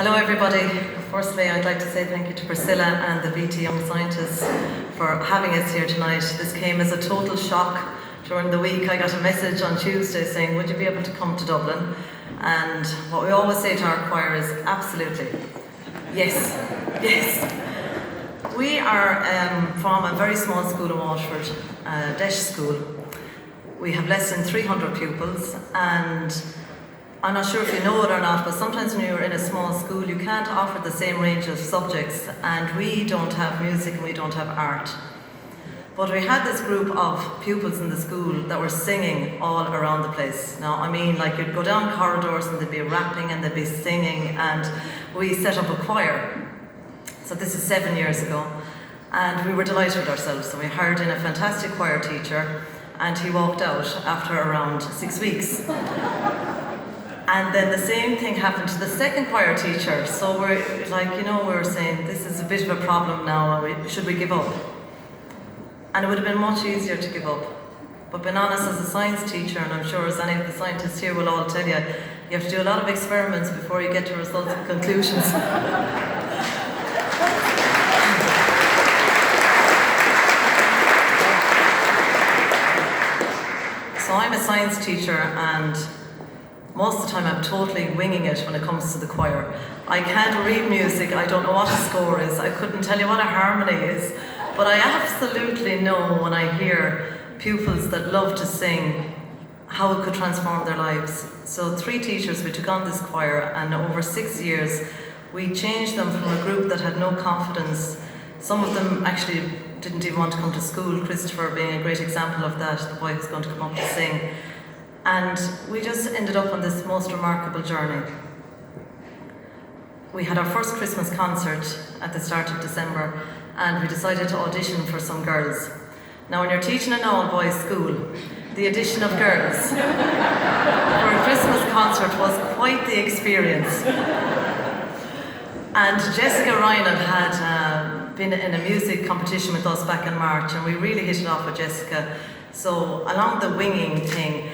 Hello everybody. Firstly, I'd like to say thank you to Priscilla and the BT Young Scientists for having us here tonight. This came as a total shock. During the week I got a message on Tuesday saying, would you be able to come to Dublin? And what we always say to our choir is, absolutely. Yes, yes. We are from a very small school in Waterford, Desh School. We have less than 300 pupils, and I'm not sure if you know it or not, but sometimes when you're in a small school you can't offer the same range of subjects, and we don't have music and we don't have art. But we had this group of pupils in the school that were singing all around the place. Now, I mean, like you'd go down corridors and they'd be rapping and they'd be singing, and we set up a choir. So this is 7 years ago, and we were delighted with ourselves. So we hired in a fantastic choir teacher, and he walked out after around 6 weeks. And then the same thing happened to the second choir teacher. So we're like, we were saying, this is a bit of a problem now, should we give up? And it would have been much easier to give up. But being honest, as a science teacher, and I'm sure as any of the scientists here will all tell you, you have to do a lot of experiments before you get to results and conclusions. So I'm a science teacher, and most of the time I'm totally winging it when it comes to the choir. I can't read music, I don't know what a score is, I couldn't tell you what a harmony is, but I absolutely know when I hear pupils that love to sing how it could transform their lives. So 3 teachers, we took on this choir, and over 6 years we changed them from a group that had no confidence. Some of them actually didn't even want to come to school, Christopher being a great example of that, the boy who's going to come up to sing. And we just ended up on this most remarkable journey. We had our first Christmas concert at the start of December, and we decided to audition for some girls. Now when you're teaching an all-boys school, the addition of girls for a Christmas concert was quite the experience. And Jessica Ryan had been in a music competition with us back in March, and we really hit it off with Jessica. So along the winging thing,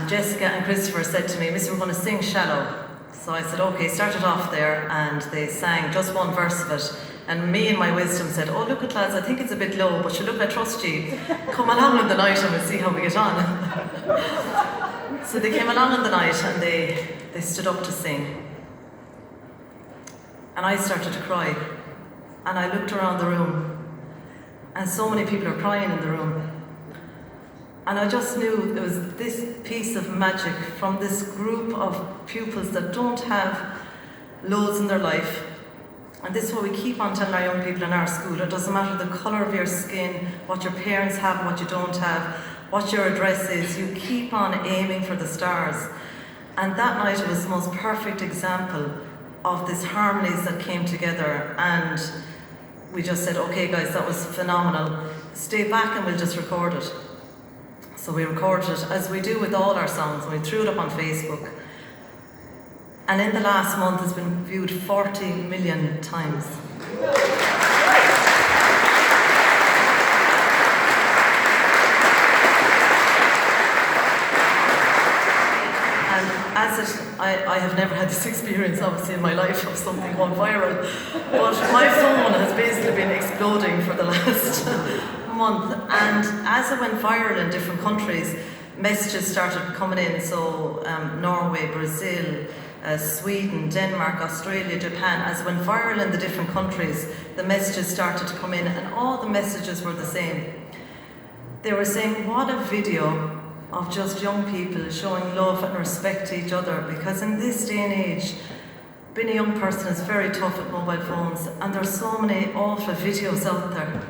Jessica and Christopher said to me, "Miss, we're going to sing Shallow." So I said, okay, start it off there, and they sang just one verse of it. And me in my wisdom said, oh, look at lads, I think it's a bit low, but you look, I trust you. Come along in the night and we'll see how we get on. So they came along in the night and they stood up to sing. And I started to cry. And I looked around the room, and so many people are crying in the room. And I just knew there was this piece of magic from this group of pupils that don't have loads in their life. And this is what we keep on telling our young people in our school. It doesn't matter the colour of your skin, what your parents have and what you don't have, what your address is, you keep on aiming for the stars. And that night it was the most perfect example of these harmonies that came together. And we just said, okay guys, that was phenomenal. Stay back and we'll just record it. So we recorded it, as we do with all our songs, and we threw it up on Facebook. And in the last month it's been viewed 40 million times. And I have never had this experience obviously in my life of something going viral, but my phone has basically been exploding for the last month, and as it went viral in different countries, messages started coming in. So Norway, Brazil, Sweden, Denmark, Australia, Japan, as it went viral in the different countries, the messages started to come in, and all the messages were the same. They were saying, what a video of just young people showing love and respect to each other, because in this day and age, being a young person is very tough with mobile phones, and there's so many awful videos out there.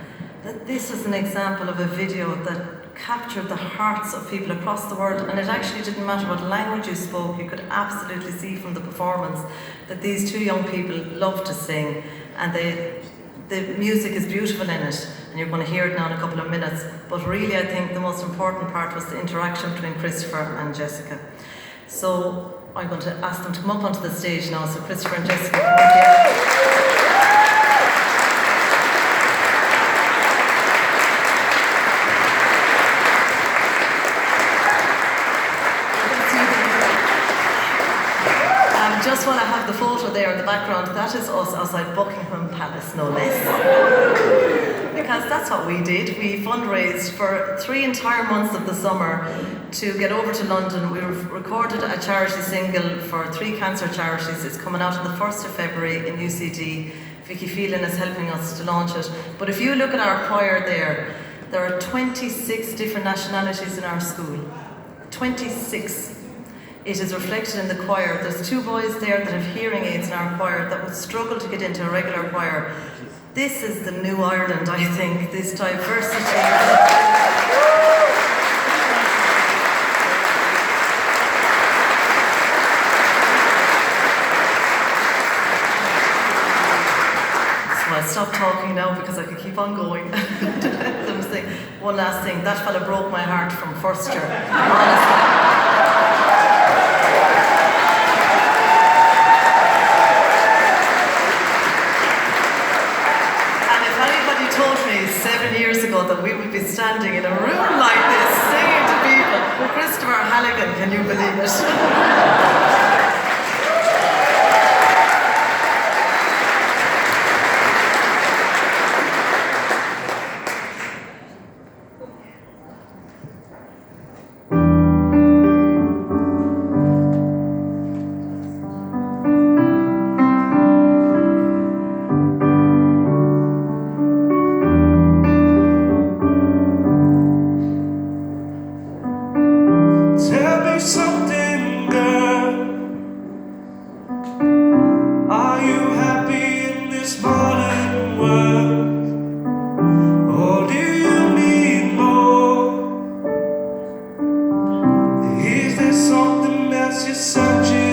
That this is an example of a video that captured the hearts of people across the world, and it actually didn't matter what language you spoke, you could absolutely see from the performance that these 2 young people love to sing, and the music is beautiful in it, and you're going to hear it now in a couple of minutes. But really I think the most important part was the interaction between Christopher and Jessica. So I'm going to ask them to come up onto the stage now, so Christopher and Jessica come up here. just want to have the photo there in the background. That is us outside Buckingham Palace, no less. Because that's what we did. We fundraised for 3 entire months of the summer to get over to London. We recorded a charity single for 3 cancer charities. It's coming out on the 1st of February in UCD. Vicky Phelan is helping us to launch it. But if you look at our choir there are 26 different nationalities in our school. 26. It is reflected in the choir. There's 2 boys there that have hearing aids in our choir that would struggle to get into a regular choir. This is the new Ireland, I think, this diversity. I'll stop talking now because I could keep on going. One last thing, that fella broke my heart from first year, honestly. And if anybody told me 7 years ago that we would be standing in a room like this singing to people, Christopher Halligan, can you believe it? Searching